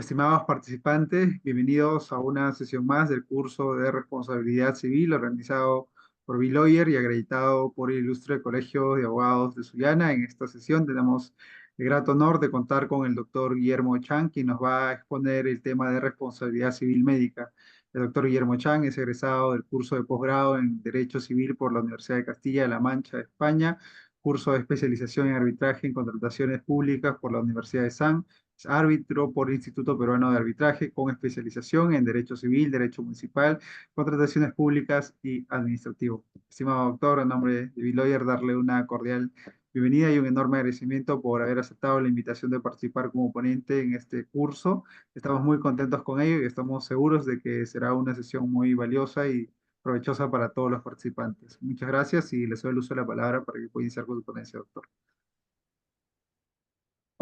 Estimados participantes, bienvenidos a una sesión más del curso de responsabilidad civil organizado por B-Lawyer y acreditado por el Ilustre Colegio de Abogados de Sullana. En esta sesión tenemos el grato honor de contar con el doctor Guillermo Chan, quien nos va a exponer el tema de responsabilidad civil médica. El doctor Guillermo Chan es egresado del curso de posgrado en Derecho Civil por la Universidad de Castilla-La Mancha de España, curso de especialización en arbitraje en contrataciones públicas por la Universidad de San. Es árbitro por el Instituto Peruano de Arbitraje con especialización en Derecho Civil, Derecho Municipal, Contrataciones Públicas y Administrativo. Estimado doctor, en nombre de B-Lawyer, darle una cordial bienvenida y un enorme agradecimiento por haber aceptado la invitación de participar como ponente en este curso. Estamos muy contentos con ello y estamos seguros de que será una sesión muy valiosa y provechosa para todos los participantes. Muchas gracias y les doy el uso de la palabra para que pueda iniciar con su ponencia, doctor.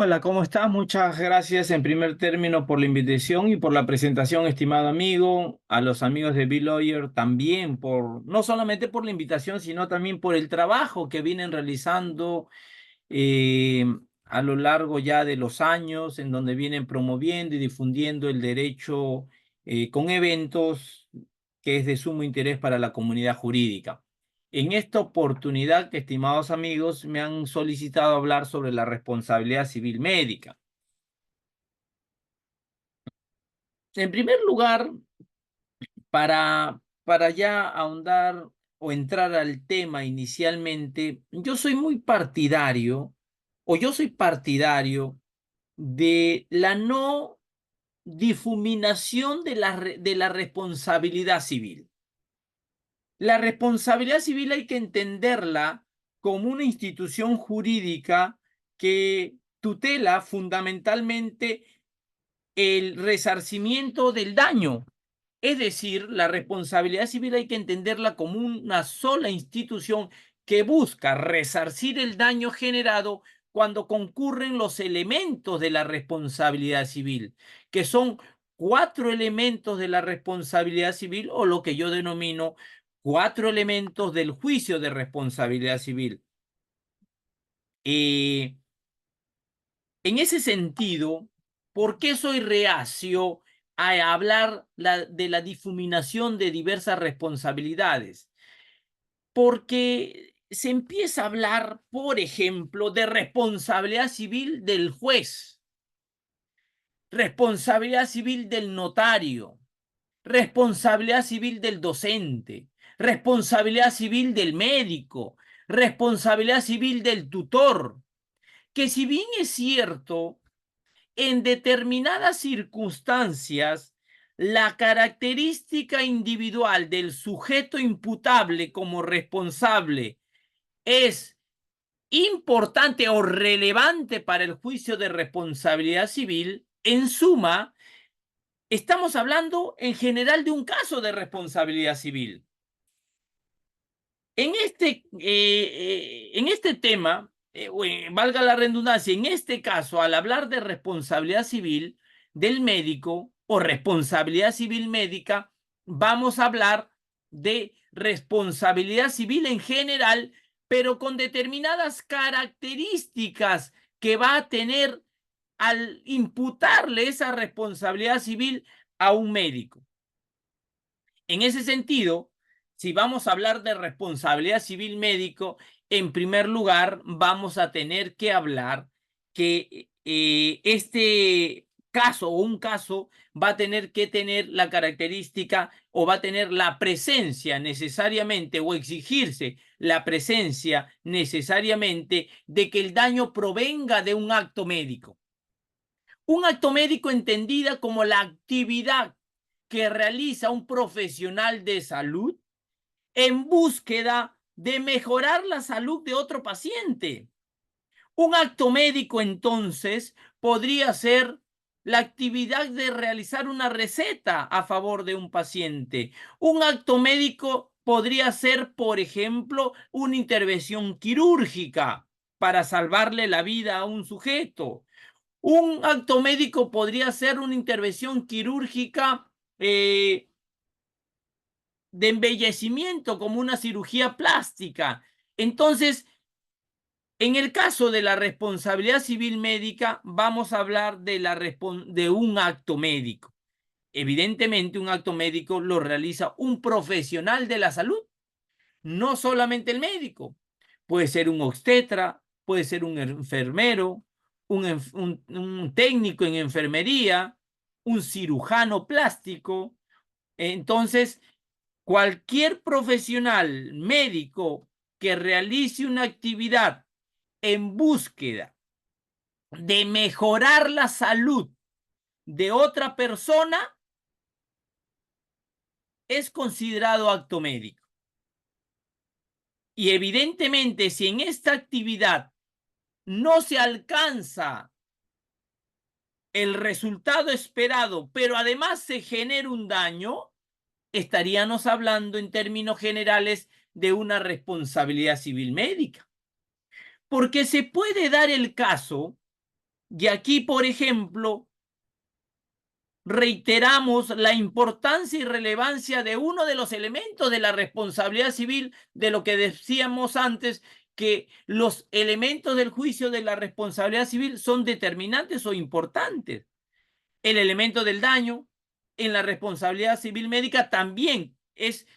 Hola, ¿cómo estás? Muchas gracias en primer término por la invitación y por la presentación, estimado amigo, a los amigos de B-Lawyer también no solamente por la invitación, sino también por el trabajo que vienen realizando eh, a lo largo ya de los años, en donde vienen promoviendo y difundiendo el derecho con eventos que es de sumo interés para la comunidad jurídica. En esta oportunidad, estimados amigos, me han solicitado hablar sobre la responsabilidad civil médica. En primer lugar, para ya ahondar o entrar al tema inicialmente, yo soy partidario de la no difuminación de la responsabilidad civil. La responsabilidad civil hay que entenderla como una institución jurídica que tutela fundamentalmente el resarcimiento del daño. Es decir, la responsabilidad civil hay que entenderla como una sola institución que busca resarcir el daño generado cuando concurren los elementos de la responsabilidad civil, que son cuatro elementos de la responsabilidad civil o lo que yo denomino cuatro elementos del juicio de responsabilidad civil. Eh, En ese sentido, ¿por qué soy reacio a hablar de la difuminación de diversas responsabilidades? Porque se empieza a hablar, por ejemplo, de responsabilidad civil del juez, responsabilidad civil del notario, responsabilidad civil del docente, responsabilidad civil del médico, responsabilidad civil del tutor, que si bien es cierto, en determinadas circunstancias, la característica individual del sujeto imputable como responsable es importante o relevante para el juicio de responsabilidad civil. En suma, estamos hablando en general de un caso de responsabilidad civil. En este tema, valga la redundancia, en este caso, al hablar de responsabilidad civil del médico o responsabilidad civil médica, vamos a hablar de responsabilidad civil en general, pero con determinadas características que va a tener al imputarle esa responsabilidad civil a un médico. En ese sentido, si vamos a hablar de responsabilidad civil médico, en primer lugar vamos a tener que hablar que este caso o un caso va a tener que tener la característica o va a tener la presencia necesariamente o exigirse la presencia necesariamente de que el daño provenga de un acto médico. Un acto médico entendida como la actividad que realiza un profesional de salud en búsqueda de mejorar la salud de otro paciente. Un acto médico, entonces, podría ser la actividad de realizar una receta a favor de un paciente. Un acto médico podría ser, por ejemplo, una intervención quirúrgica para salvarle la vida a un sujeto. Un acto médico podría ser una intervención quirúrgica de embellecimiento, como una cirugía plástica. Entonces, En el caso de la responsabilidad civil médica, vamos a hablar de un acto médico. Evidentemente, un acto médico lo realiza un profesional de la salud, no solamente el médico. Puede ser un obstetra, puede ser un enfermero, un técnico en enfermería, un cirujano plástico. Entonces, cualquier profesional médico que realice una actividad en búsqueda de mejorar la salud de otra persona es considerado acto médico. Y evidentemente, si en esta actividad no se alcanza el resultado esperado, pero además se genera un daño, estaríamos hablando en términos generales de una responsabilidad civil médica. Porque se puede dar el caso, y aquí, por ejemplo, reiteramos la importancia y relevancia de uno de los elementos de la responsabilidad civil, de lo que decíamos antes, que los elementos del juicio de la responsabilidad civil son determinantes o importantes. El elemento del daño en la responsabilidad civil médica también es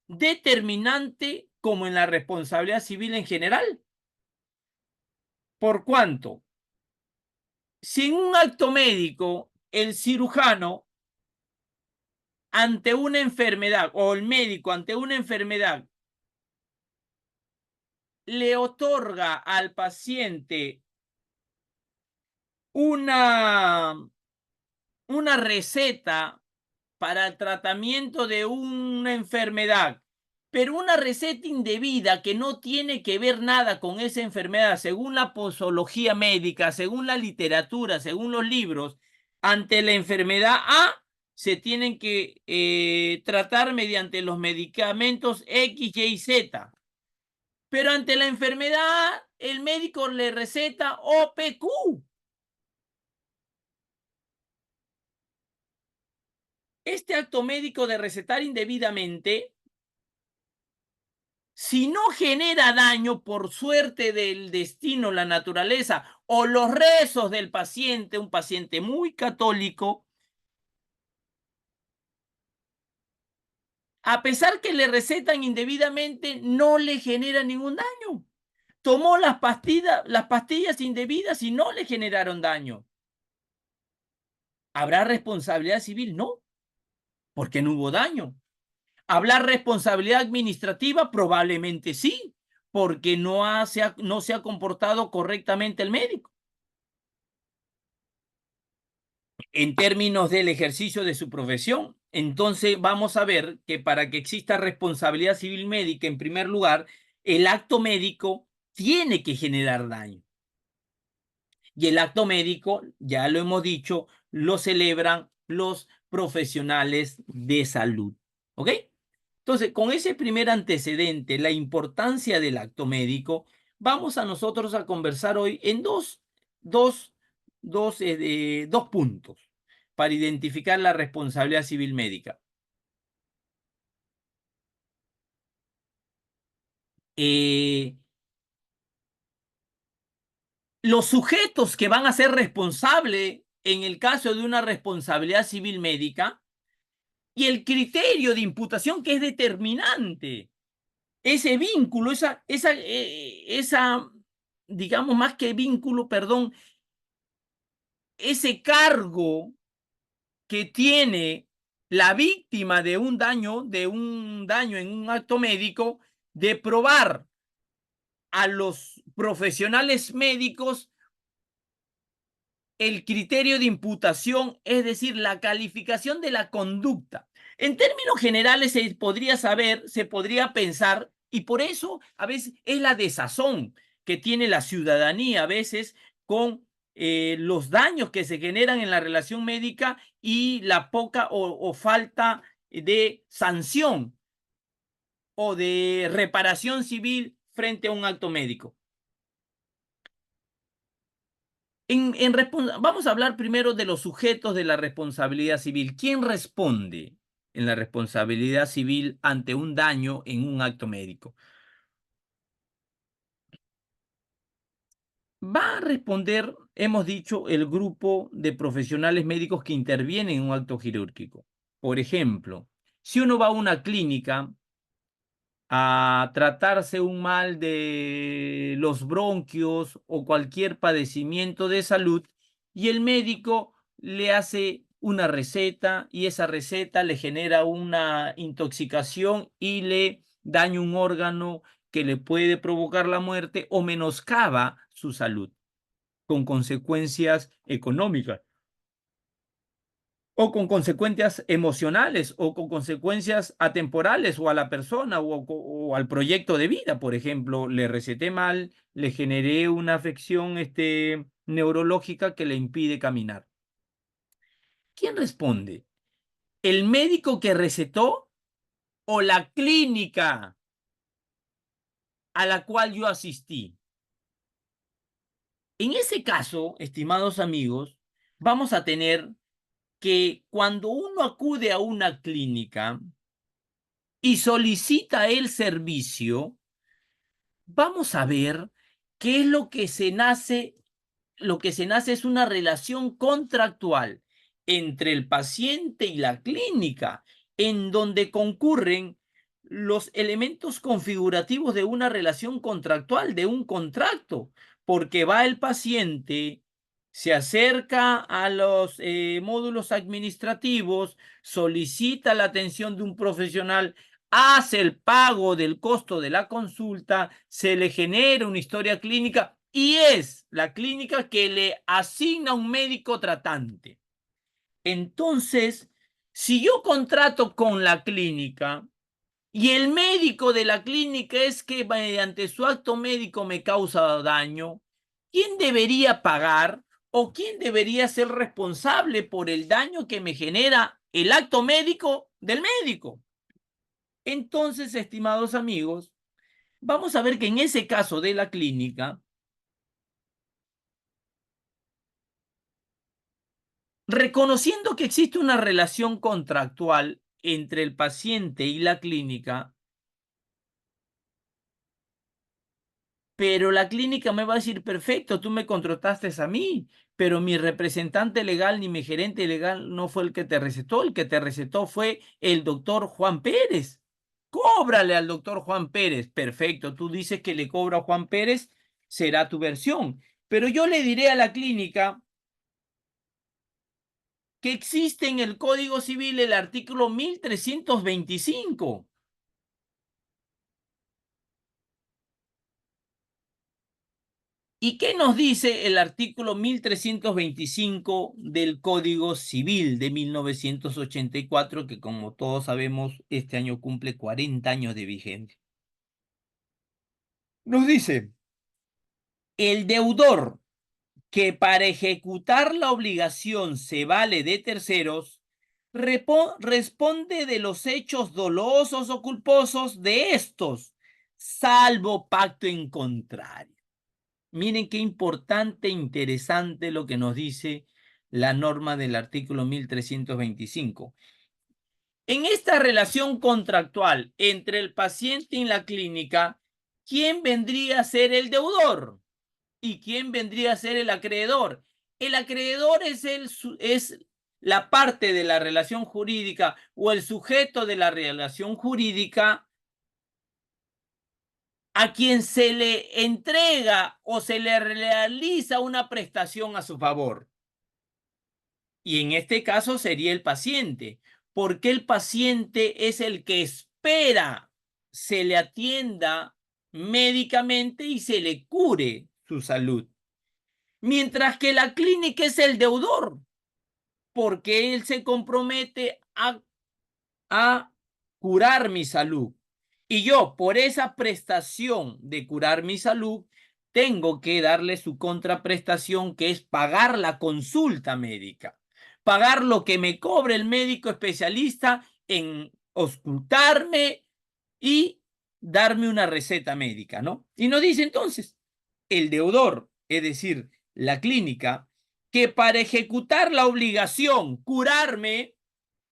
determinante como en la responsabilidad civil en general. Por cuanto, si en un acto médico el cirujano ante una enfermedad o el médico ante una enfermedad le otorga al paciente una, una receta para el tratamiento de una enfermedad, pero una receta indebida que no tiene que ver nada con esa enfermedad, según la posología médica, según la literatura, según los libros, ante la enfermedad A, se tienen que tratar mediante los medicamentos X, Y, Z. Pero ante la enfermedad A, el médico le receta OPQ. Este acto médico de recetar indebidamente, si no genera daño por suerte del destino, la naturaleza o los rezos del paciente, un paciente muy católico, a pesar que le recetan indebidamente, no le genera ningún daño. Tomó las pastillas indebidas y no le generaron daño. ¿Habrá responsabilidad civil? No, porque no hubo daño. ¿Hablar responsabilidad administrativa? Probablemente sí, porque no se ha comportado correctamente el médico en términos del ejercicio de su profesión. Entonces vamos a ver que para que exista responsabilidad civil médica, en primer lugar, el acto médico tiene que generar daño. Y el acto médico, ya lo hemos dicho, lo celebran los profesionales de salud. ¿Ok? Entonces, con ese primer antecedente, la importancia del acto médico, vamos a nosotros a conversar hoy en dos puntos para identificar la responsabilidad civil médica. Los sujetos que van a ser responsables en el caso de una responsabilidad civil médica y el criterio de imputación que es determinante. Ese vínculo, digamos, más que vínculo, perdón, ese cargo que tiene la víctima de un daño en un acto médico, de probar a los profesionales médicos el criterio de imputación, es decir, la calificación de la conducta. En términos generales se podría pensar, y por eso a veces es la desazón que tiene la ciudadanía a veces con los daños que se generan en la relación médica y la poca o falta de sanción o de reparación civil frente a un acto médico. Vamos a hablar primero de los sujetos de la responsabilidad civil. ¿Quién responde en la responsabilidad civil ante un daño en un acto médico? Va a responder, hemos dicho, el grupo de profesionales médicos que intervienen en un acto quirúrgico. Por ejemplo, si uno va a una clínica a tratarse un mal de los bronquios o cualquier padecimiento de salud, y el médico le hace una receta y esa receta le genera una intoxicación y le daña un órgano que le puede provocar la muerte o menoscaba su salud con consecuencias económicas o con consecuencias emocionales o con consecuencias atemporales o a la persona o al proyecto de vida. Por ejemplo, le receté mal, le generé una afección neurológica que le impide caminar. ¿Quién responde? ¿El médico que recetó o la clínica a la cual yo asistí? En ese caso, estimados amigos, vamos a tener que cuando uno acude a una clínica y solicita el servicio, vamos a ver qué es lo que se nace es una relación contractual entre el paciente y la clínica, en donde concurren los elementos configurativos de una relación contractual, de un contrato, porque va el paciente, se acerca a los módulos administrativos, solicita la atención de un profesional, hace el pago del costo de la consulta, se le genera una historia clínica y es la clínica que le asigna un médico tratante. Entonces, si yo contrato con la clínica y el médico de la clínica es que mediante su acto médico me causa daño, ¿quién debería pagar o quién debería ser responsable por el daño que me genera el acto médico del médico? Entonces, estimados amigos, vamos a ver que en ese caso de la clínica, reconociendo que existe una relación contractual entre el paciente y la clínica, pero la clínica me va a decir, perfecto, tú me contrataste a mí, pero mi representante legal ni mi gerente legal no fue el que te recetó, el que te recetó fue el doctor Juan Pérez. Cóbrale al doctor Juan Pérez. Perfecto, tú dices que le cobra a Juan Pérez, será tu versión. Pero yo le diré a la clínica que existe en el Código Civil el artículo 1325. ¿Y qué nos dice el artículo 1325 del Código Civil de 1984, que como todos sabemos, este año cumple 40 años de vigencia? Nos dice, el deudor que para ejecutar la obligación se vale de terceros, responde de los hechos dolosos o culposos de estos, salvo pacto en contrario. Miren qué importante e interesante lo que nos dice la norma del artículo 1325. En esta relación contractual entre el paciente y la clínica, ¿quién vendría a ser el deudor? ¿Y quién vendría a ser el acreedor? El acreedor es la parte de la relación jurídica o el sujeto de la relación jurídica a quien se le entrega o se le realiza una prestación a su favor. Y en este caso sería el paciente, porque el paciente es el que espera se le atienda médicamente y se le cure su salud. Mientras que la clínica es el deudor, porque él se compromete a curar mi salud. Y yo, por esa prestación de curar mi salud, tengo que darle su contraprestación, que es pagar la consulta médica, pagar lo que me cobre el médico especialista en auscultarme y darme una receta médica, ¿no? Y nos dice entonces, el deudor, es decir, la clínica, que para ejecutar la obligación, curarme,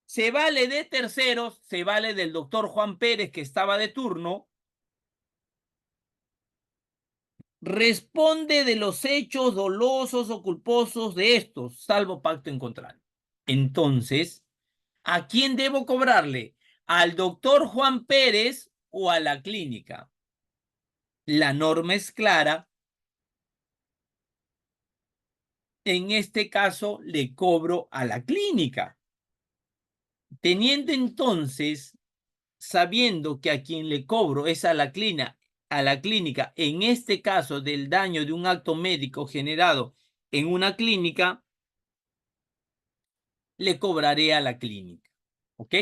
se vale de terceros, se vale del doctor Juan Pérez que estaba de turno, responde de los hechos dolosos o culposos de estos, salvo pacto en contrario. Entonces, ¿a quién debo cobrarle? ¿Al doctor Juan Pérez o a la clínica? La norma es clara. En este caso, le cobro a la clínica. Teniendo entonces, sabiendo que a quien le cobro es a la clínica, en este caso del daño de un acto médico generado en una clínica, le cobraré a la clínica. ¿Ok?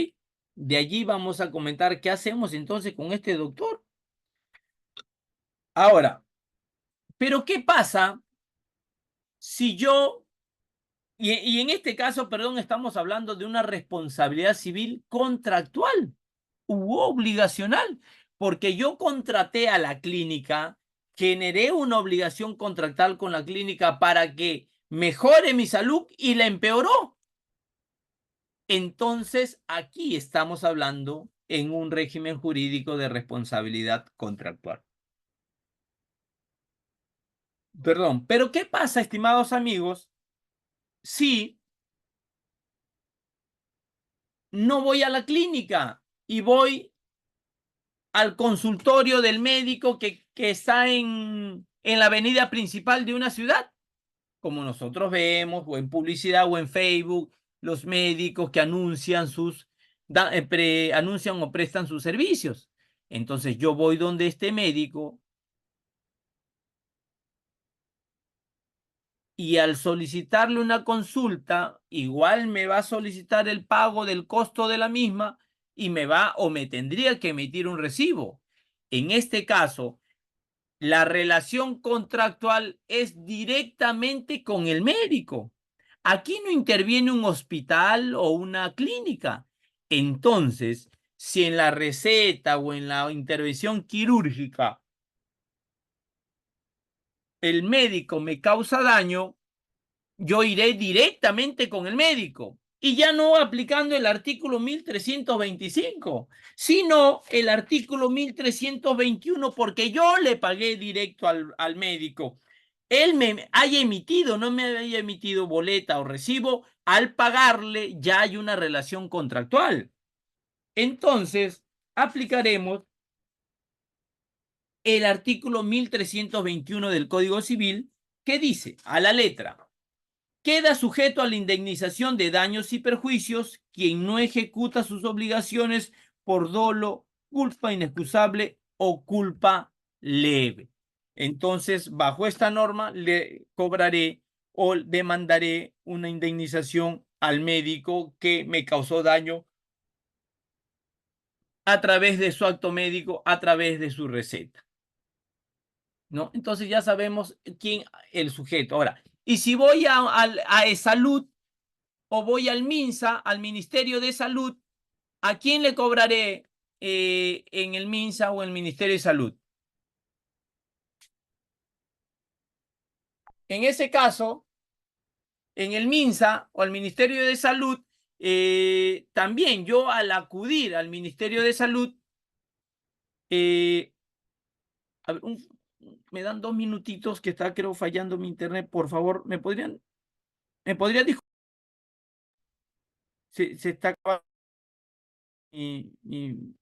De allí vamos a comentar qué hacemos entonces con este doctor. Ahora, ¿pero qué pasa si yo, y en este caso, perdón, estamos hablando de una responsabilidad civil contractual u obligacional, porque yo contraté a la clínica, generé una obligación contractual con la clínica para que mejore mi salud y la empeoró? Entonces, aquí estamos hablando en un régimen jurídico de responsabilidad contractual. Perdón, pero ¿qué pasa, estimados amigos, si no voy a la clínica y voy al consultorio del médico que está en la avenida principal de una ciudad? Como nosotros vemos, o en publicidad o en Facebook, los médicos que anuncian anuncian o prestan sus servicios. Entonces yo voy donde este médico y al solicitarle una consulta, igual me va a solicitar el pago del costo de la misma y me tendría que emitir un recibo. En este caso, la relación contractual es directamente con el médico. Aquí no interviene un hospital o una clínica. Entonces, si en la receta o en la intervención quirúrgica el médico me causa daño, yo iré directamente con el médico y ya no aplicando el artículo 1325, sino el artículo 1321, porque yo le pagué directo al médico. Él me haya emitido, no me haya emitido boleta o recibo, al pagarle ya hay una relación contractual. Entonces, aplicaremos el artículo 1321 del Código Civil, que dice a la letra: queda sujeto a la indemnización de daños y perjuicios quien no ejecuta sus obligaciones por dolo, culpa inexcusable o culpa leve. Entonces, bajo esta norma, le cobraré o demandaré una indemnización al médico que me causó daño a través de su acto médico, a través de su receta, ¿no? Entonces ya sabemos quién el sujeto. Ahora, y si voy a salud, o voy al MINSA, al Ministerio de Salud, ¿a quién le cobraré en el MINSA o en el Ministerio de Salud? En ese caso, en el MINSA o al Ministerio de Salud, también yo al acudir al Ministerio de Salud, eh, a ver, me dan 2 minutitos que está creo fallando mi internet, por favor, ¿me podrían disculpar? Se está acabando mi.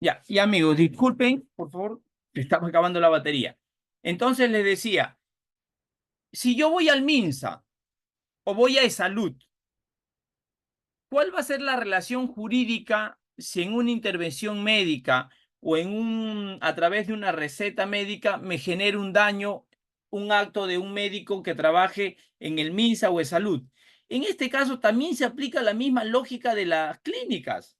Ya, y amigos, disculpen, por favor, estamos acabando la batería. Entonces les decía, si yo voy al MINSA o voy a eSalud, ¿cuál va a ser la relación jurídica si en una intervención médica o a través de una receta médica me genera un daño un acto de un médico que trabaje en el MINSA o Salud. En este caso también se aplica la misma lógica de las clínicas,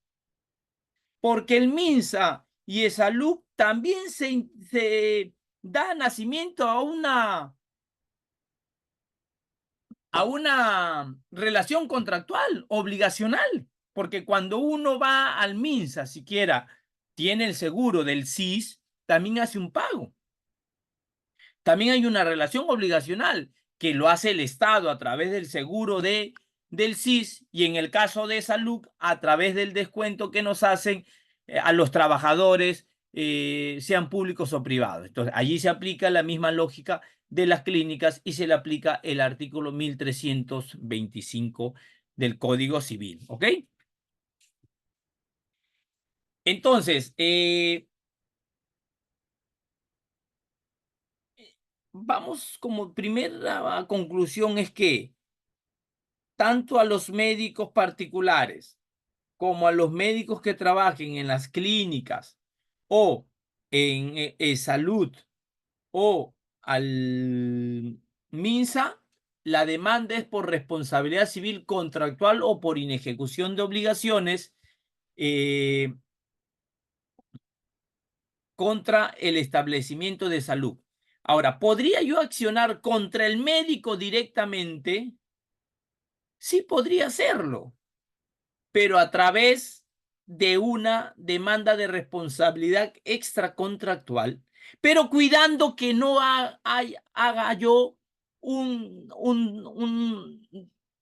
porque el MINSA y Salud también se da nacimiento a una relación contractual obligacional, porque cuando uno va al MINSA, siquiera tiene el seguro del SIS, también hace un pago. También hay una relación obligacional que lo hace el Estado a través del seguro del SIS y en el caso de salud a través del descuento que nos hacen a los trabajadores, sean públicos o privados. Entonces, allí se aplica la misma lógica de las clínicas y se le aplica el artículo 1325 del Código Civil. ¿Ok? Entonces, vamos como primera conclusión es que tanto a los médicos particulares como a los médicos que trabajen en las clínicas o en salud o al MINSA, la demanda es por responsabilidad civil contractual o por inejecución de obligaciones contra el establecimiento de salud. Ahora, ¿podría yo accionar contra el médico directamente? Sí, podría hacerlo, pero a través de una demanda de responsabilidad extracontractual, pero cuidando que no haga yo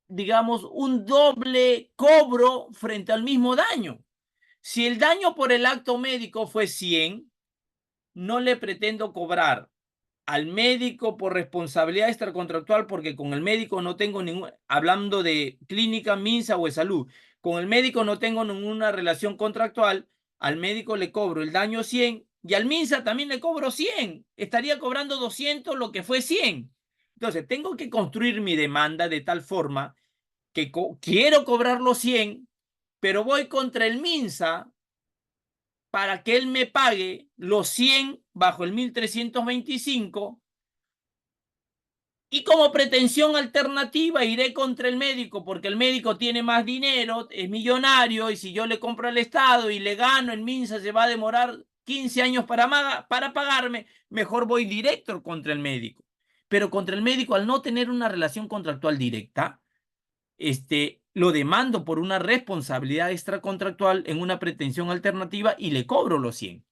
digamos, un doble cobro frente al mismo daño. Si el daño por el acto médico fue 100, no le pretendo cobrar al médico por responsabilidad extracontractual, porque con el médico no tengo ningún, hablando de clínica, MINSA o de salud, con el médico no tengo ninguna relación contractual, al médico le cobro el daño 100 y al MINSA también le cobro 100, estaría cobrando 200 lo que fue 100. Entonces, tengo que construir mi demanda de tal forma que quiero cobrar los 100, pero voy contra el MINSA para que él me pague los 100 bajo el 1325 y como pretensión alternativa iré contra el médico porque el médico tiene más dinero, es millonario y si yo le compro al Estado y le gano, el MINSA se va a demorar 15 años para pagarme, mejor voy directo contra el médico. Pero contra el médico, al no tener una relación contractual directa, lo demando por una responsabilidad extracontractual en una pretensión alternativa y le cobro los 100.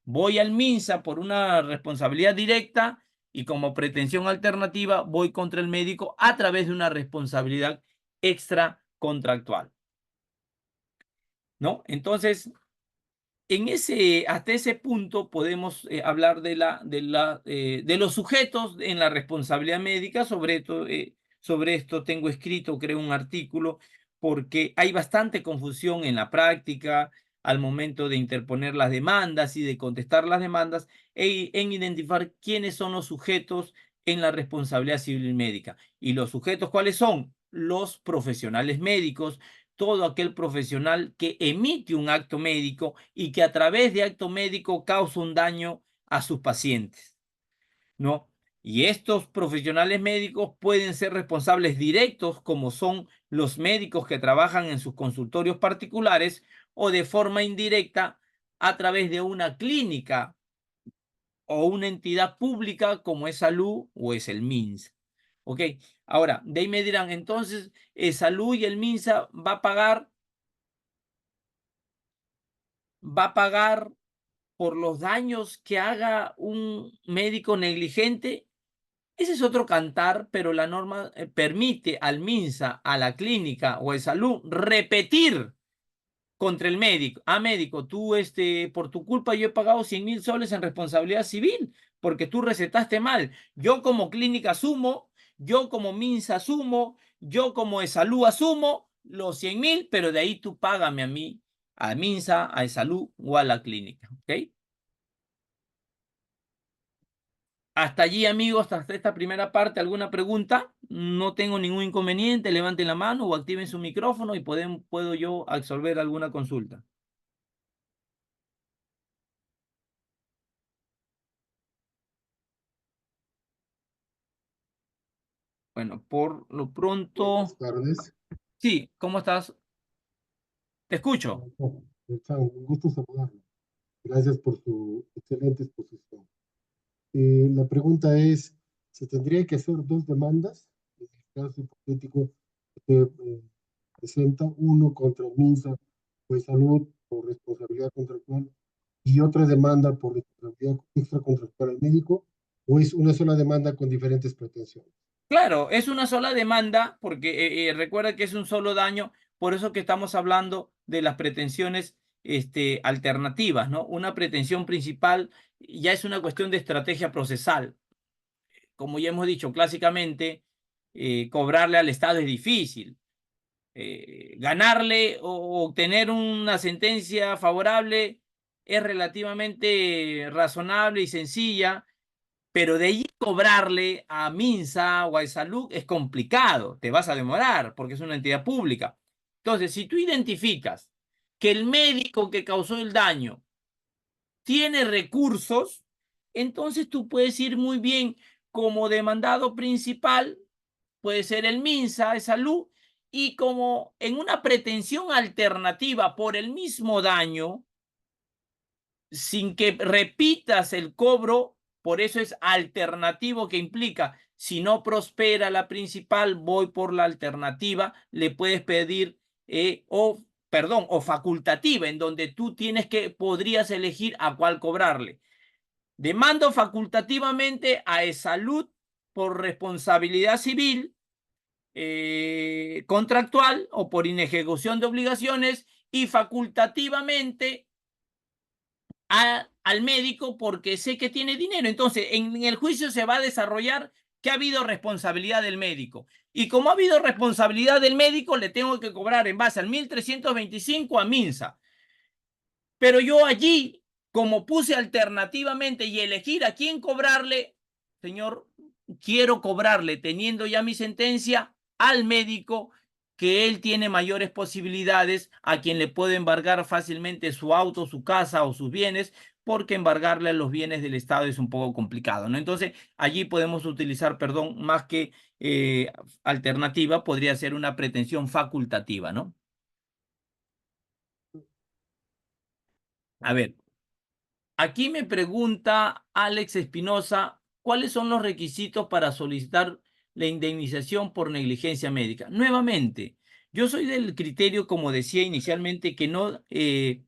Voy al MINSA por una responsabilidad directa y como pretensión alternativa voy contra el médico a través de una responsabilidad extracontractual, ¿no? Entonces, hasta ese punto podemos hablar de los sujetos en la responsabilidad médica. Sobre esto tengo escrito, creo, un artículo, porque hay bastante confusión en la práctica al momento de interponer las demandas y de contestar las demandas en identificar quiénes son los sujetos en la responsabilidad civil médica. ¿Y los sujetos cuáles son? Los profesionales médicos, todo aquel profesional que emite un acto médico y que a través de acto médico causa un daño a sus pacientes, ¿no? Y estos profesionales médicos pueden ser responsables directos, como son los médicos que trabajan en sus consultorios particulares, o de forma indirecta a través de una clínica o una entidad pública como es Salud o es el MINSA. ¿Ok? Ahora, de ahí me dirán, entonces, Salud y el MINSA va a pagar por los daños que haga un médico negligente. Ese es otro cantar, pero la norma permite al MINSA, a la clínica o de salud repetir contra el médico. Médico, tú, por tu culpa yo he pagado 100.000 soles en responsabilidad civil porque tú recetaste mal. Yo como clínica asumo, yo como MINSA asumo, yo como de salud asumo los 100.000, pero de ahí tú págame a mí, a MINSA, a salud o a la clínica. ¿Ok? Hasta allí, amigos, hasta esta primera parte, ¿alguna pregunta? No tengo ningún inconveniente, levanten la mano o activen su micrófono y puedo yo absolver alguna consulta. Bueno, por lo Buenas pronto, tardes. sí, ¿cómo estás? Te escucho. Un gusto saludarlo. Gracias por su excelente exposición. La pregunta es, ¿se tendría que hacer dos demandas? En el caso hipotético que presenta uno contra el MINSA pues salud por responsabilidad contractual y otra demanda por responsabilidad extracontractual al médico, o es una sola demanda con diferentes pretensiones. Claro, es una sola demanda porque recuerda que es un solo daño, por eso que estamos hablando de las pretensiones alternativas, ¿no? Una pretensión principal ya es una cuestión de estrategia procesal. Como ya hemos dicho clásicamente, cobrarle al Estado es difícil. Ganarle o obtener una sentencia favorable es relativamente razonable y sencilla, pero de allí cobrarle a Minsa o a Salud es complicado, te vas a demorar porque es una entidad pública. Entonces, si tú identificas que el médico que causó el daño tiene recursos, entonces tú puedes ir muy bien como demandado principal, puede ser el Minsa de Salud, y como en una pretensión alternativa por el mismo daño, sin que repitas el cobro, por eso es alternativo que implica, si no prospera la principal, voy por la alternativa, le puedes pedir, o facultativa, en donde tú podrías elegir a cuál cobrarle. Demando facultativamente a E-Salud por responsabilidad civil, contractual o por inejecución de obligaciones, y facultativamente al médico porque sé que tiene dinero. Entonces, en el juicio se va a desarrollar que ha habido responsabilidad del médico. Y como ha habido responsabilidad del médico, le tengo que cobrar en base al 1325 a Minsa. Pero yo allí, como puse alternativamente y elegir a quién cobrarle, señor, quiero cobrarle, teniendo ya mi sentencia, al médico, que él tiene mayores posibilidades, a quien le puedo embargar fácilmente su auto, su casa o sus bienes, porque embargarle los bienes del Estado es un poco complicado, ¿no? Entonces, allí podemos utilizar, perdón, más que alternativa, podría ser una pretensión facultativa, ¿no? A ver, aquí me pregunta Alex Espinosa, ¿cuáles son los requisitos para solicitar la indemnización por negligencia médica? Nuevamente, yo soy del criterio, como decía inicialmente, que no eh,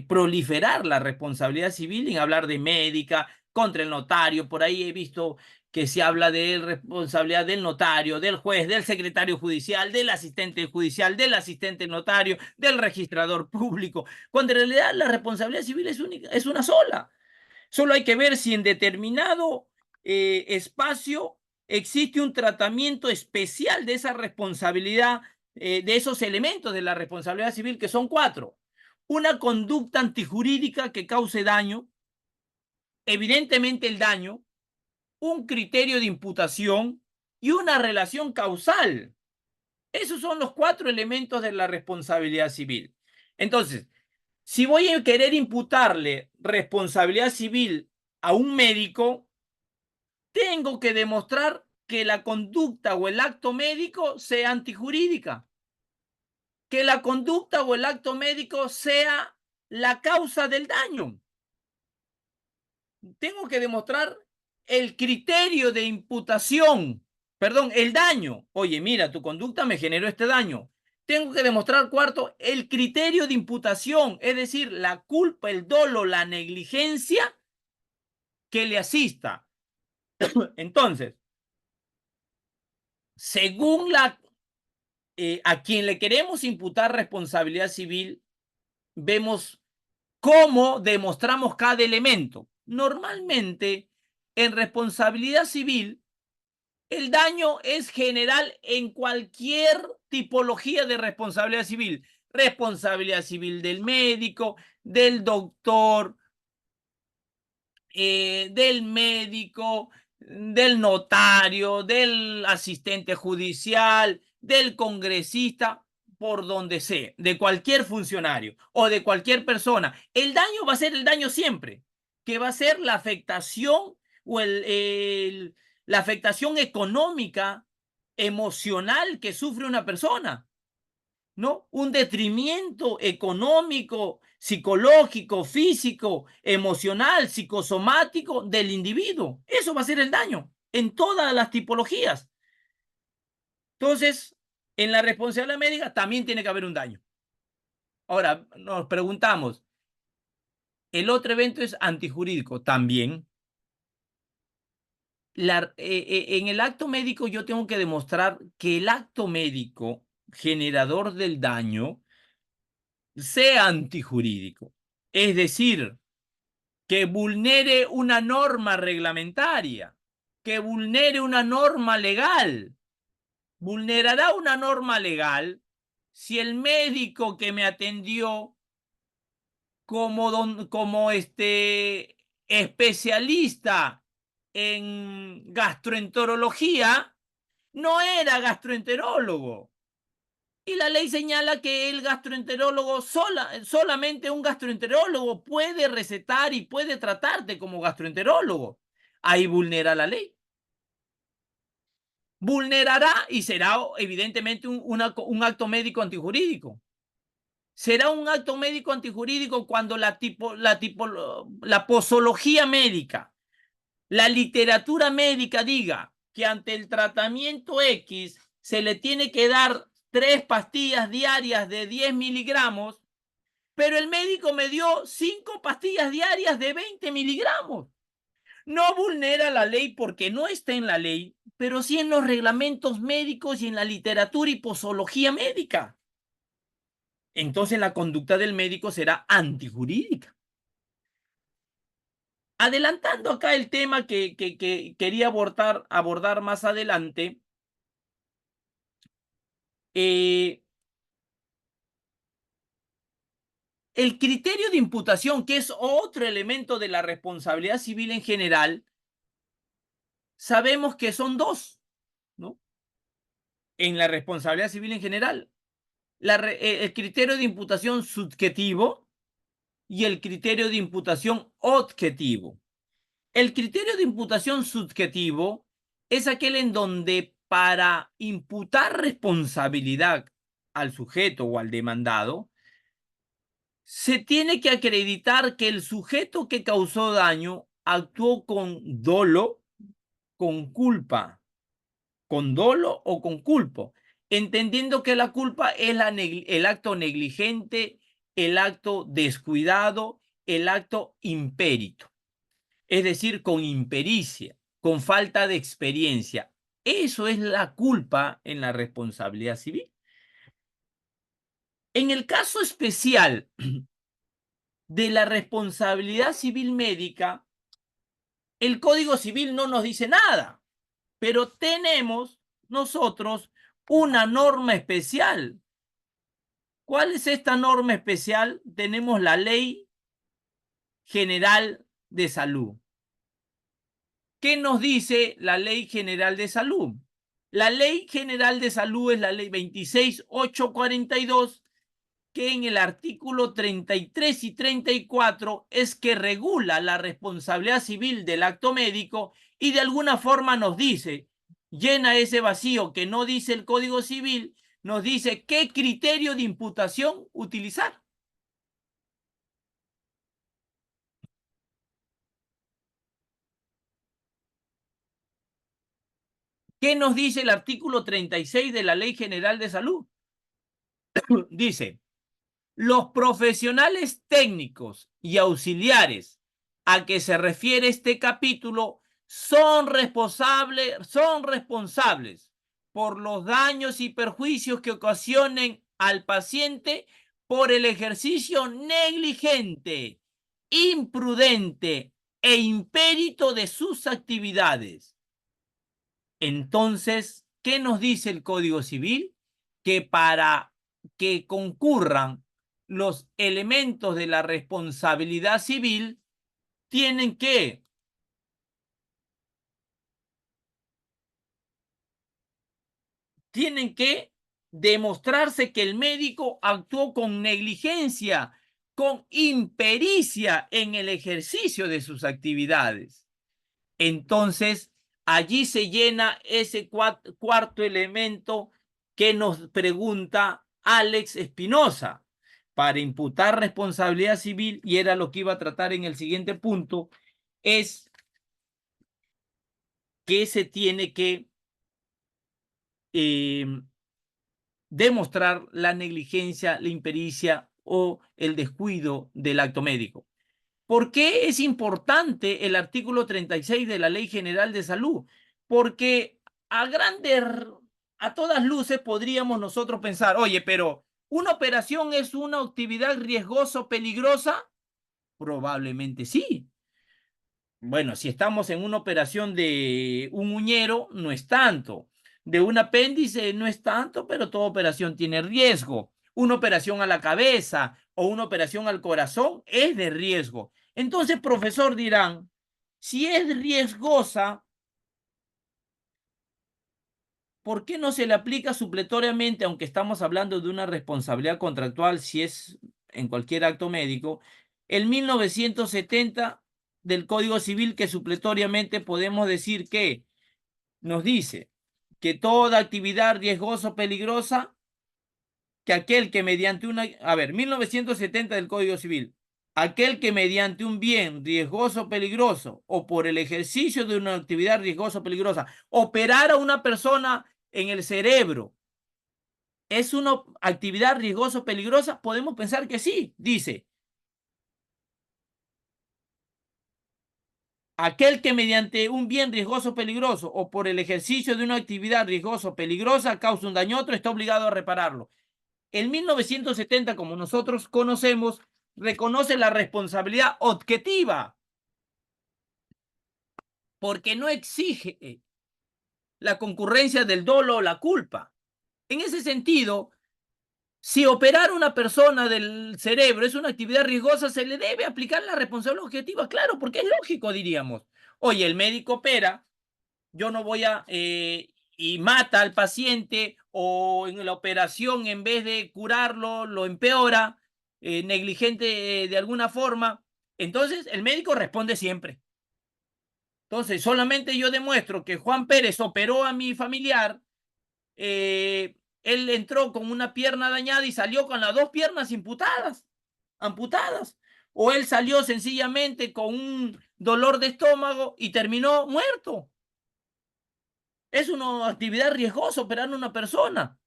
proliferar la responsabilidad civil en hablar de médica contra el notario. Por ahí he visto que se habla de responsabilidad del notario, del juez, del secretario judicial, del asistente judicial, del asistente notario, del registrador público, cuando en realidad la responsabilidad civil es única, es una sola. Solo hay que ver si en determinado espacio existe un tratamiento especial de esa responsabilidad, de esos elementos de la responsabilidad civil, que son cuatro. Una conducta antijurídica que cause daño, evidentemente el daño, un criterio de imputación y una relación causal. Esos son los cuatro elementos de la responsabilidad civil. Entonces, si voy a querer imputarle responsabilidad civil a un médico, tengo que demostrar que la conducta o el acto médico sea antijurídica, que la conducta o el acto médico sea la causa del daño. Tengo que demostrar el criterio de imputación, perdón, el daño. Oye, mira, tu conducta me generó este daño. Tengo que demostrar, cuarto, el criterio de imputación, es decir, la culpa, el dolo, la negligencia que le asista. Entonces, según a quien le queremos imputar responsabilidad civil, vemos cómo demostramos cada elemento. Normalmente, en responsabilidad civil, el daño es general en cualquier tipología de responsabilidad civil. Responsabilidad civil del médico, del doctor, del médico, del notario, del asistente judicial, del congresista, por donde sea, de cualquier funcionario o de cualquier persona. El daño va a ser el daño siempre, que va a ser la afectación o la afectación económica, emocional que sufre una persona, ¿no? Un detrimento económico, psicológico, físico, emocional, psicosomático del individuo. Eso va a ser el daño en todas las tipologías. Entonces, en la responsabilidad médica también tiene que haber un daño. Ahora, nos preguntamos, ¿el otro evento es antijurídico? También. En el acto médico yo tengo que demostrar que el acto médico generador del daño sea antijurídico. Es decir, que vulnere una norma reglamentaria, que vulnere una norma legal. Vulnerará una norma legal si el médico que me atendió como especialista en gastroenterología no era gastroenterólogo. Y la ley señala que el gastroenterólogo, solamente un gastroenterólogo puede recetar y puede tratarte como gastroenterólogo. Ahí vulnera la ley. Vulnerará y será evidentemente un acto médico antijurídico. Será un acto médico antijurídico cuando la posología médica, la literatura médica diga que ante el tratamiento X se le tiene que dar 3 pastillas diarias de 10 miligramos, pero el médico me dio 5 pastillas diarias de 20 miligramos. No vulnera la ley porque no está en la ley, pero sí en los reglamentos médicos y en la literatura y posología médica. Entonces la conducta del médico será antijurídica. Adelantando acá el tema que quería abordar más adelante, el criterio de imputación, que es otro elemento de la responsabilidad civil en general, sabemos que son 2, ¿no? En la responsabilidad civil en general, el criterio de imputación subjetivo y el criterio de imputación objetivo. El criterio de imputación subjetivo es aquel en donde para imputar responsabilidad al sujeto o al demandado, se tiene que acreditar que el sujeto que causó daño actuó con dolo, con culpa, con dolo o con culpa, entendiendo que la culpa es el acto negligente, el acto descuidado, el acto impérito. Es decir, con impericia, con falta de experiencia. Eso es la culpa en la responsabilidad civil. En el caso especial de la responsabilidad civil médica, el Código Civil no nos dice nada, pero tenemos nosotros una norma especial. ¿Cuál es esta norma especial? Tenemos la Ley General de Salud. ¿Qué nos dice la Ley General de Salud? La Ley General de Salud es la Ley 26.842, que en el artículo 33 y 34 es que regula la responsabilidad civil del acto médico y de alguna forma nos dice, llena ese vacío que no dice el Código Civil, nos dice qué criterio de imputación utilizar. ¿Qué nos dice el artículo 36 de la Ley General de Salud? Dice, los profesionales técnicos y auxiliares a que se refiere este capítulo son responsables por los daños y perjuicios que ocasionen al paciente por el ejercicio negligente, imprudente e impérito de sus actividades. Entonces, ¿qué nos dice el Código Civil? Que para que concurran los elementos de la responsabilidad civil, tienen que demostrarse que el médico actuó con negligencia, con impericia en el ejercicio de sus actividades. Entonces, allí se llena ese cuarto elemento que nos pregunta Alex Espinosa para imputar responsabilidad civil, y era lo que iba a tratar en el siguiente punto, es que se tiene que demostrar la negligencia, la impericia o el descuido del acto médico. ¿Por qué es importante el artículo 36 de la Ley General de Salud? Porque a todas luces podríamos nosotros pensar, oye, pero ¿una operación es una actividad riesgosa o peligrosa? Probablemente sí. Bueno, si estamos en una operación de un uñero, no es tanto. De un apéndice, no es tanto, pero toda operación tiene riesgo. Una operación a la cabeza o una operación al corazón es de riesgo. Entonces, profesor, dirán, si es riesgosa, ¿por qué no se le aplica supletoriamente, aunque estamos hablando de una responsabilidad contractual, si es en cualquier acto médico, el 1970 del Código Civil, que supletoriamente podemos decir que nos dice que toda actividad riesgosa o peligrosa, que aquel que mediante una, 1970 del Código Civil, aquel que mediante un bien riesgoso o peligroso o por el ejercicio de una actividad riesgosa o peligrosa operar a una persona en el cerebro, ¿es una actividad riesgosa o peligrosa? Podemos pensar que sí, dice. Aquel que mediante un bien riesgoso o peligroso o por el ejercicio de una actividad riesgosa o peligrosa causa un daño a otro está obligado a repararlo. El 1970, como nosotros conocemos, reconoce la responsabilidad objetiva porque no exige la concurrencia del dolo o la culpa. En ese sentido, si operar a una persona del cerebro es una actividad riesgosa, se le debe aplicar la responsabilidad objetiva, claro, porque es lógico, diríamos. Oye, el médico opera, yo no voy a, y mata al paciente, o en la operación en vez de curarlo, lo empeora, negligente de alguna forma, entonces el médico responde siempre. Entonces, solamente yo demuestro que Juan Pérez operó a mi familiar, él entró con una pierna dañada y salió con las dos piernas amputadas. O él salió sencillamente con un dolor de estómago y terminó muerto. Es una actividad riesgosa operar a una persona.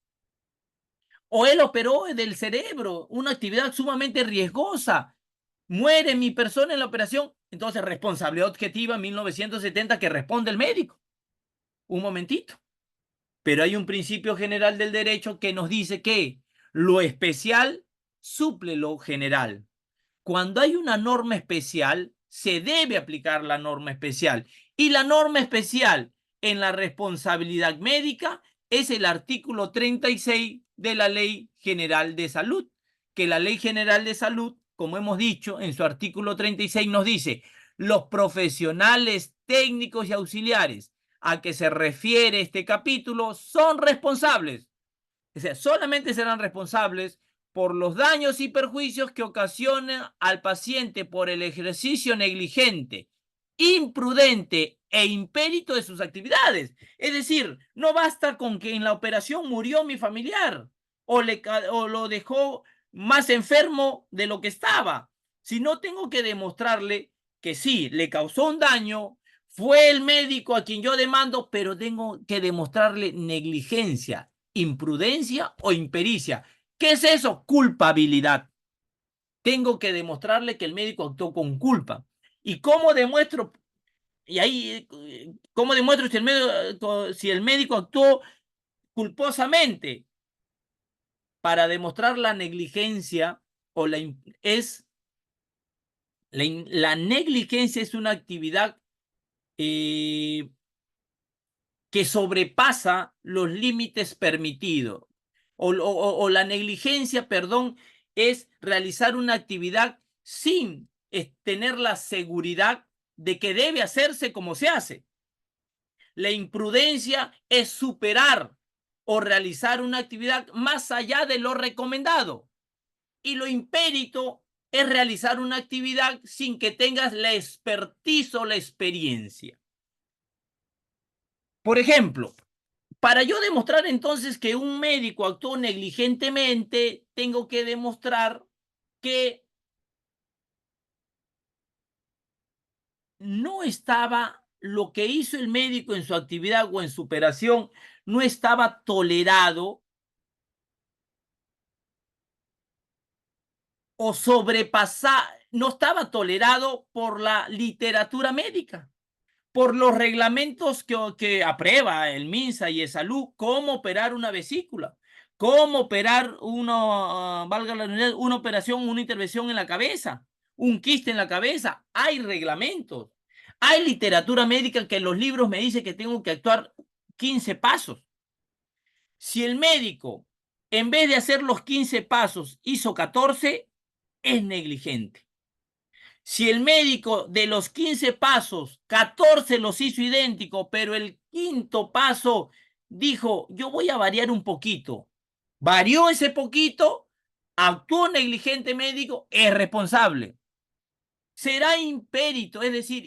O él operó del cerebro, una actividad sumamente riesgosa. Muere mi persona en la operación. Entonces, responsabilidad objetiva 1970 que responde el médico. Un momentito. Pero hay un principio general del derecho que nos dice que lo especial suple lo general. Cuando hay una norma especial, se debe aplicar la norma especial. Y la norma especial en la responsabilidad médica es el artículo 36 de la Ley General de Salud, que la Ley General de Salud, como hemos dicho, en su artículo 36 nos dice, los profesionales técnicos y auxiliares a que se refiere este capítulo son responsables. O sea, solamente serán responsables por los daños y perjuicios que ocasionen al paciente por el ejercicio negligente, imprudente e impérito de sus actividades. Es decir, no basta con que en la operación murió mi familiar o lo dejó más enfermo de lo que estaba, sino tengo que demostrarle que sí, le causó un daño, fue el médico a quien yo demando, pero tengo que demostrarle negligencia, imprudencia o impericia. ¿Qué es eso? Culpabilidad. Tengo que demostrarle que el médico actuó con culpa. ¿Y cómo demuestro? Y ahí, ¿cómo demuestro si el médico actuó culposamente? Para demostrar la negligencia o la negligencia es una actividad que sobrepasa los límites permitidos. O la negligencia, perdón, es realizar una actividad sin tener la seguridad de que debe hacerse como se hace. La imprudencia es superar o realizar una actividad más allá de lo recomendado. Y lo impérito es realizar una actividad sin que tengas la expertise o la experiencia. Por ejemplo, para yo demostrar entonces que un médico actuó negligentemente, tengo que demostrar que no estaba, lo que hizo el médico en su actividad o en su operación, no estaba tolerado o no estaba tolerado por la literatura médica, por los reglamentos que aprueba el MINSA y el Salud, cómo operar una vesícula, cómo operar valga la unidad, una operación, una intervención en la cabeza, un quiste en la cabeza. Hay reglamentos, hay literatura médica que en los libros me dice que tengo que actuar 15 pasos. Si el médico, en vez de hacer los 15 pasos, hizo 14, es negligente. Si el médico de los 15 pasos, 14 los hizo idéntico, pero el quinto paso dijo, yo voy a variar un poquito, varió ese poquito, actuó negligente médico, es responsable. Será impérito, es decir,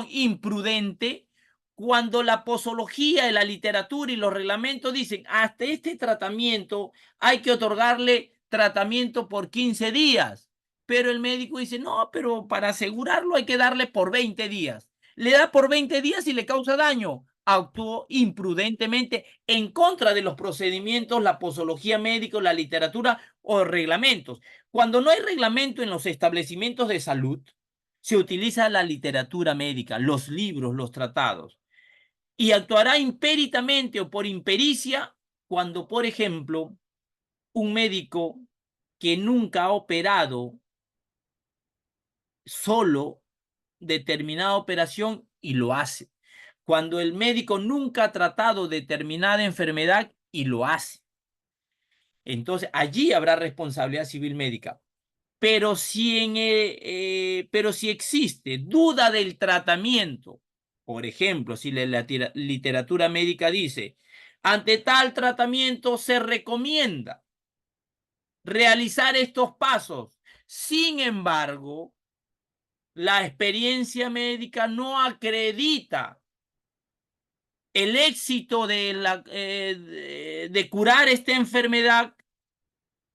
imprudente, cuando la posología, la literatura y los reglamentos dicen, hasta este tratamiento hay que otorgarle tratamiento por 15 días. Pero el médico dice, no, pero para asegurarlo hay que darle por 20 días. Le da por 20 días y le causa daño. Actuó imprudentemente en contra de los procedimientos, la posología médica, la literatura o reglamentos. Cuando no hay reglamento en los establecimientos de salud, se utiliza la literatura médica, los libros, los tratados, y actuará impéritamente o por impericia cuando, por ejemplo, un médico que nunca ha operado solo determinada operación y lo hace. Cuando el médico nunca ha tratado determinada enfermedad y lo hace. Entonces, allí habrá responsabilidad civil médica. Pero si existe duda del tratamiento, por ejemplo, si la literatura médica dice, ante tal tratamiento se recomienda realizar estos pasos. Sin embargo, la experiencia médica no acredita el éxito de curar esta enfermedad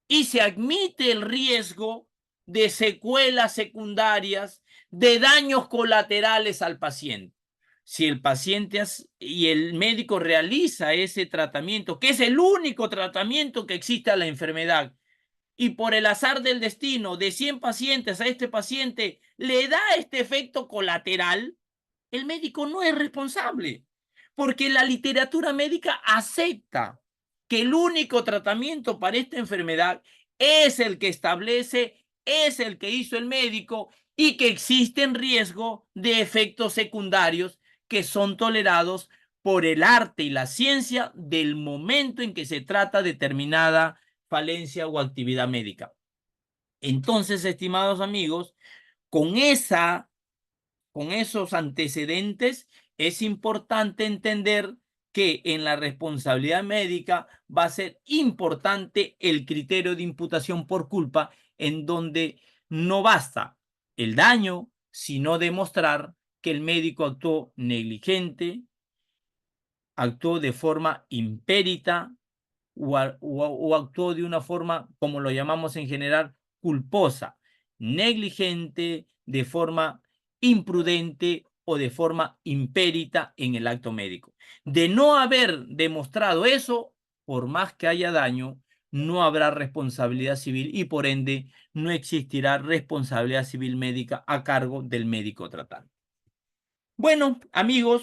y se admite el riesgo de secuelas secundarias, de daños colaterales al paciente. Si el paciente y el médico realiza ese tratamiento, que es el único tratamiento que existe a la enfermedad, y por el azar del destino de 100 pacientes a este paciente le da este efecto colateral, el médico no es responsable, porque la literatura médica acepta que el único tratamiento para esta enfermedad es el que establece, es el que hizo el médico y que existen riesgo de efectos secundarios que son tolerados por el arte y la ciencia del momento en que se trata determinada falencia o actividad médica. Entonces, estimados amigos, con esos antecedentes, es importante entender que en la responsabilidad médica va a ser importante el criterio de imputación por culpa, en donde no basta el daño, sino demostrar que el médico actuó negligente, actuó de forma impérita o actuó de una forma, como lo llamamos en general, culposa, negligente, de forma imprudente o de forma impérita en el acto médico. De no haber demostrado eso, por más que haya daño, no habrá responsabilidad civil y por ende no existirá responsabilidad civil médica a cargo del médico tratante. Bueno, amigos,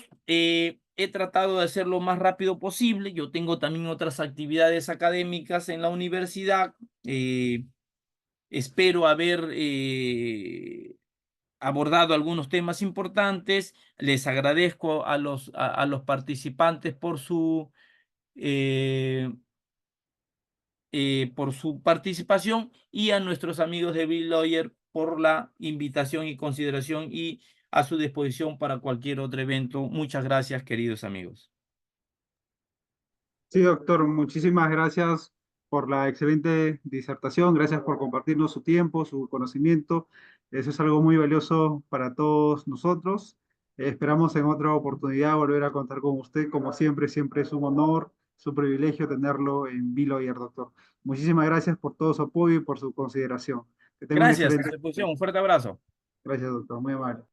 he tratado de hacerlo lo más rápido posible. Yo tengo también otras actividades académicas en la universidad. Espero haber abordado algunos temas importantes. Les agradezco a los participantes por su participación y a nuestros amigos de Bill Lawyer por la invitación y consideración y a su disposición para cualquier otro evento. Muchas gracias, queridos amigos. Sí, doctor, muchísimas gracias por la excelente disertación, gracias por compartirnos su tiempo, su conocimiento. Eso es algo muy valioso para todos nosotros. Esperamos en otra oportunidad volver a contar con usted. Como siempre, siempre es un honor, es un privilegio tenerlo en Biloyer, doctor. Muchísimas gracias por todo su apoyo y por su consideración. Que tenga un Gracias a excelente su disposición. día. Un fuerte abrazo. Gracias, doctor. Muy amable.